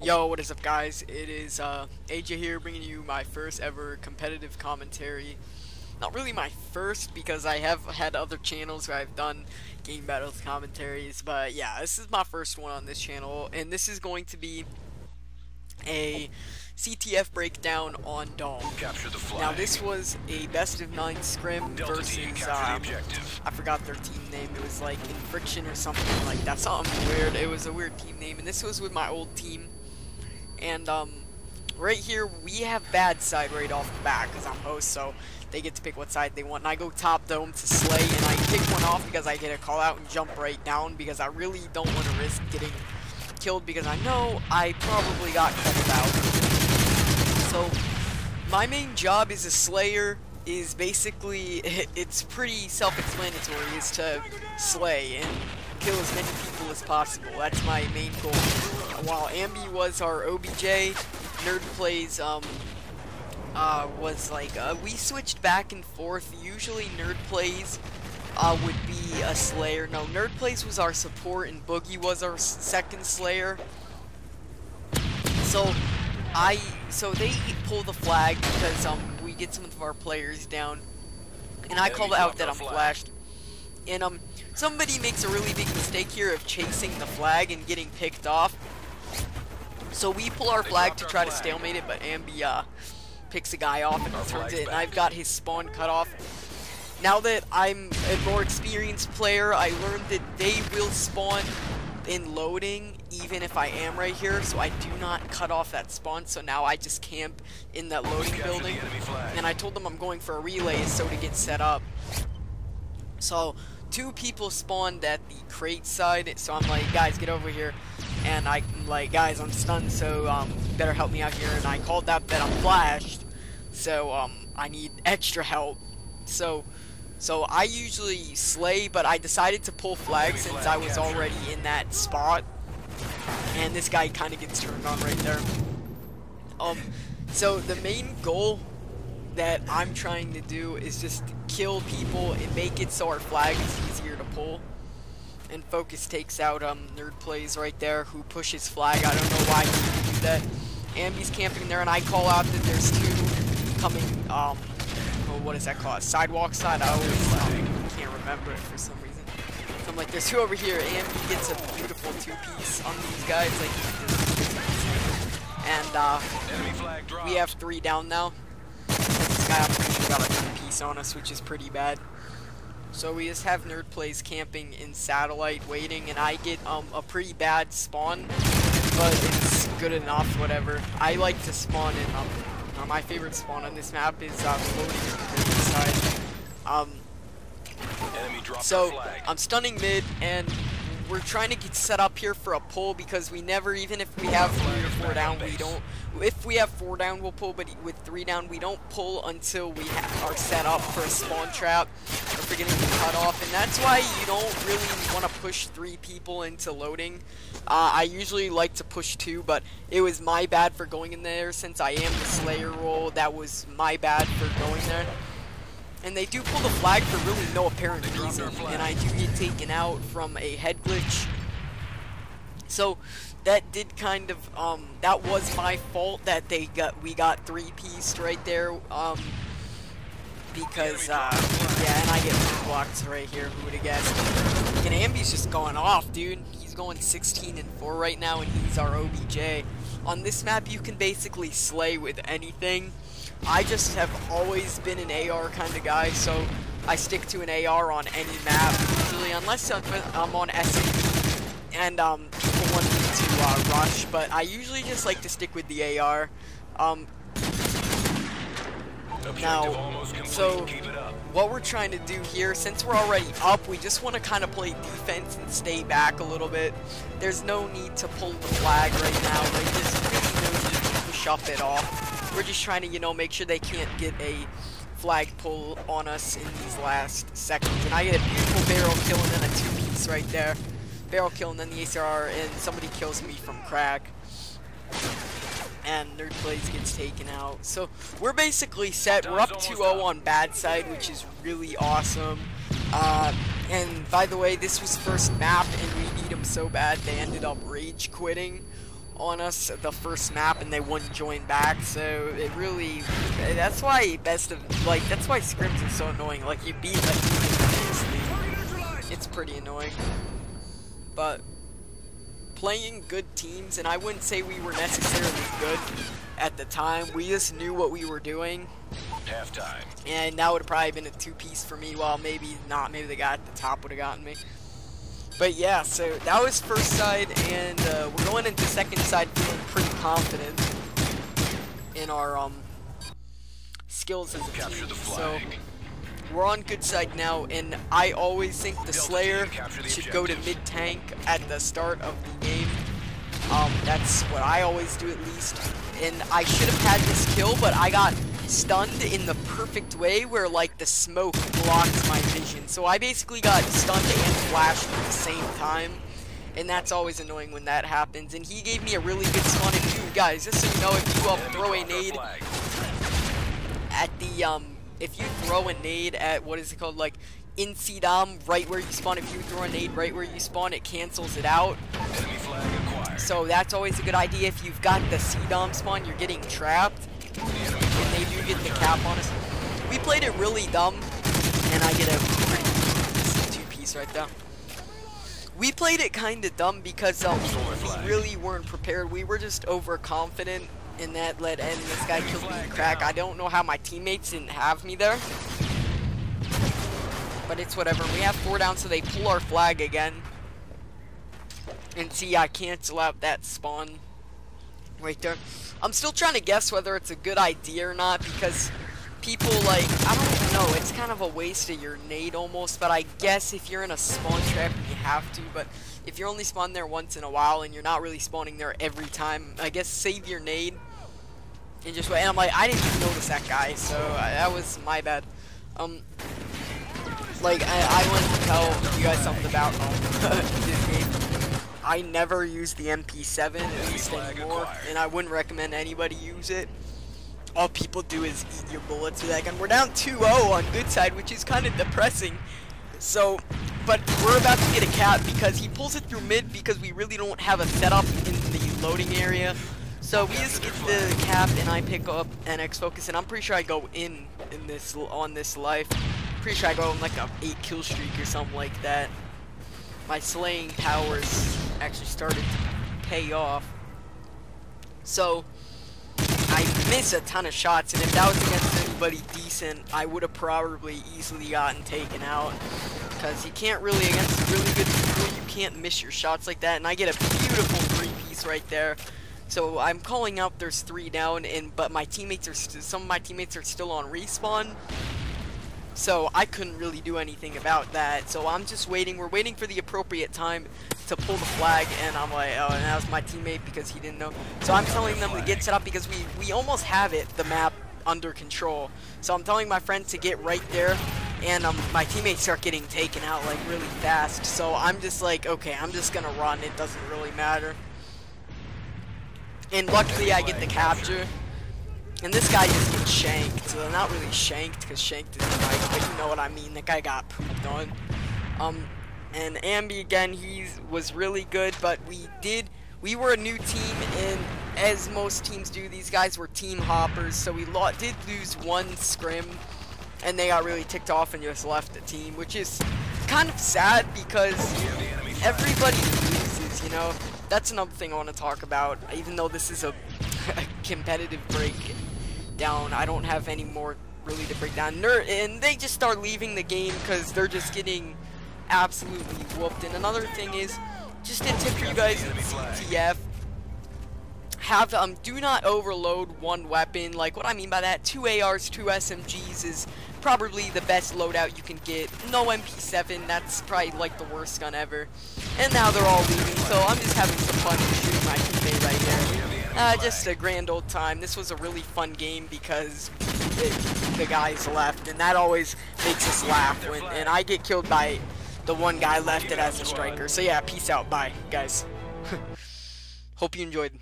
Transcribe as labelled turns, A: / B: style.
A: Yo, what is up, guys? It is AJ here, bringing you my first ever competitive commentary. Not really my first, because I have had other channels where I've done game battles commentaries, but yeah, this is my first one on this channel, and this is going to be a CTF breakdown on Dome.
B: Capture the flag.
A: Now, this was a best of 9 scrim
B: Delta team,
A: versus
B: capture the objective.
A: I forgot their team name. It was like Infriction or something like that. Something weird. It was a weird team name, and this was with my old team. And right here we have bad side right off the bat because I'm host, so they get to pick what side they want. And I go top dome to slay, and I kick one off because I get a call out and jump right down because I really don't want to risk getting killed because I know I probably got called out. So my main job as a slayer is basically, it's pretty self-explanatory, is to slay and kill as many people as possible. That's my main goal. While Ambi was our OBJ, Nerd Plays was like, we switched back and forth. Usually Nerd Plays would be a slayer. No, Nerd Plays was our support and Boogie was our second slayer. So they pull the flag because we get some of our players down, and I call out that I'm flashed. And somebody makes a really big mistake here of chasing the flag and getting picked off. So we pull our flag to try to stalemate it, but Ambi picks a guy off and returns it, and I've got his spawn cut off. Now that I'm a more experienced player, I learned that they will spawn in loading even if I am right here, so I do not cut off that spawn. So now I just camp in that loading building, and I told them I'm going for a relay so to get set up. So 2 people spawned at the crate side, so I'm like, guys, get over here. And I'm like, guys, I'm stunned, so better help me out here. And I called out that I'm flashed, so I need extra help. So I usually slay, but I decided to pull flag since I was already in that spot. And this guy kind of gets turned on right there. So the main goal that I'm trying to do is just kill people and make it so our flag is easier to pull. And Focus takes out Nerd Plays right there, who pushes flag. I don't know why he would do that. Ambi's camping there, and I call out that there's 2 coming, what is that called? Sidewalk side? I always can't remember it for some reason. So I'm like, there's 2 over here. Ambi gets a beautiful 2-piece on these guys. Like, and we have 3 down now. This guy got a 2-piece on us, which is pretty bad. So we just have Nerd Plays camping in satellite waiting, and I get a pretty bad spawn, but it's good enough, whatever. I like to spawn in, my favorite spawn on this map is loading in the side. So I'm stunning mid, and we're trying to get set up here for a pull because we never, even if we have 3 or 4 down, we don't. If we have 4 down, we'll pull, but with 3 down, we don't pull until we are set up for a spawn trap or for getting cut off. And that's why you don't really want to push 3 people into loading. I usually like to push 2, but it was my bad for going in there since I am the Slayer role. That was my bad for going there. And they do pull the flag for really no apparent reason, and I do get taken out from a head glitch. So that did kind of that was my fault that we got 3-pieced right there, because yeah, and I get blocked right here. Who would have guessed? And Ambi's just going off, dude. He's going 16-4 right now, and he's our OBJ. On this map, you can basically slay with anything. I just have always been an AR kind of guy, so I stick to an AR on any map, usually, unless I'm on SMB and people want me to rush, but I usually just like to stick with the AR. Now, so what we're trying to do here, since we're already up, we just want to kind of play defense and stay back a little bit. There's no need to pull the flag right now. Like, there's really no need to push up at all. We're just trying to, you know, make sure they can't get a flag pull on us in these last seconds. And I get a beautiful barrel kill and then a 2-piece right there. Barrel kill and then the ACR, and somebody kills me from crack. And Nerd Plays gets taken out. So we're basically set. We're up 2-0 on bad side, which is really awesome. And by the way, this was first map, and we need them so bad they ended up rage quitting on us the first map and they wouldn't join back, so it really, that's why that's why scrims are so annoying. Like, you beat like it's pretty annoying. But playing good teams, and I wouldn't say we were necessarily good at the time, we just knew what we were doing.
B: Halftime.
A: And that would have probably been a two-piece for me. Well, maybe not. Maybe the guy at the top would have gotten me. But yeah, so that was first side, and we're going into second side feeling pretty confident in our skills as a team. So we're on good side now, and I always think the Slayer should go to mid-tank at the start of the game. That's what I always do at least. And I should have had this kill, but I got stunned in the perfect way where like the smoke blocked my vision. So I basically got stunned and flashed at the same time. And that's always annoying when that happens. And he gave me a really good spawn. And dude, guys, just so you know, if you throw a nade at the if you throw a nade at, what is it called, like in CDOM, right where you spawn, if you throw a nade right where you spawn, it cancels it out. So that's always a good idea. If you've got the CDOM spawn, you're getting trapped, and they do get the cap on us. We played it really dumb, and I get a pretty two-piece right there. We played it kind of dumb because we really weren't prepared. We were just overconfident, and that led in this guy killed me in crack. I don't know how my teammates didn't have me there, but it's whatever. We have 4 down, so they pull our flag again. And see, I cancel out that spawn right there. I'm still trying to guess whether it's a good idea or not, because people, like, I don't know, it's kind of a waste of your nade almost, but I guess if you're in a spawn trap, you have to. But if you're only spawning there once in a while and you're not really spawning there every time, I guess save your nade and just wait. And I'm like, I didn't even notice that guy, so that was my bad. Like, I wanted to tell you guys something about this game. I never use the MP7 at least anymore, and I wouldn't recommend anybody use it. All people do is eat your bullets with that gun. We're down 2-0 on good side, which is kind of depressing. So, but we're about to get a cap because he pulls it through mid because we really don't have a setup in the loading area. So we just get the cap and I pick up NX Focus, and I'm pretty sure I go in this on this life. Pretty sure I go on like a 8 kill streak or something like that. My slaying powers actually started to pay off. So I miss a ton of shots, and if that was against anybody decent, I would have probably easily gotten taken out. Because you can't really, against really good people, you can't miss your shots like that. And I get a beautiful 3-piece right there. So I'm calling out there's 3 down, but my teammates are some of my teammates are still on respawn. So I couldn't really do anything about that. So I'm just waiting. We're waiting for the appropriate time to pull the flag, and I'm like, oh, and that was my teammate because he didn't know. So I'm telling them to get set up because we almost have the map under control. So I'm telling my friends to get right there, and my teammates start getting taken out like really fast. So I'm just like, okay, I'm just gonna run. It doesn't really matter. And luckily I get the capture. And this guy just gets shanked. So not really shanked, because shanked is right, but you know what I mean. That guy got pooped on. And Ambi again, he was really good, but we were a new team, and as most teams do, these guys were team hoppers, so we did lose 1 scrim, and they got really ticked off and just left the team, which is kind of sad because everybody loses, you know. That's another thing I want to talk about, even though this is a competitive breakdown. I don't have any more really to break down. And they just start leaving the game because they're just getting absolutely whooped. And another thing is, just a tip for you guys in CTF, do not overload 1 weapon. Like, what I mean by that, 2 ARs, 2 SMGs is probably the best loadout you can get. No MP7, that's probably like the worst gun ever. And now they're all leaving, so I'm just having some fun shooting my teammate right there. Just a grand old time. This was a really fun game because the guys left, and that always makes us laugh. And I get killed by the one guy left it as a striker. So yeah, peace out. Bye, guys. Hope you enjoyed.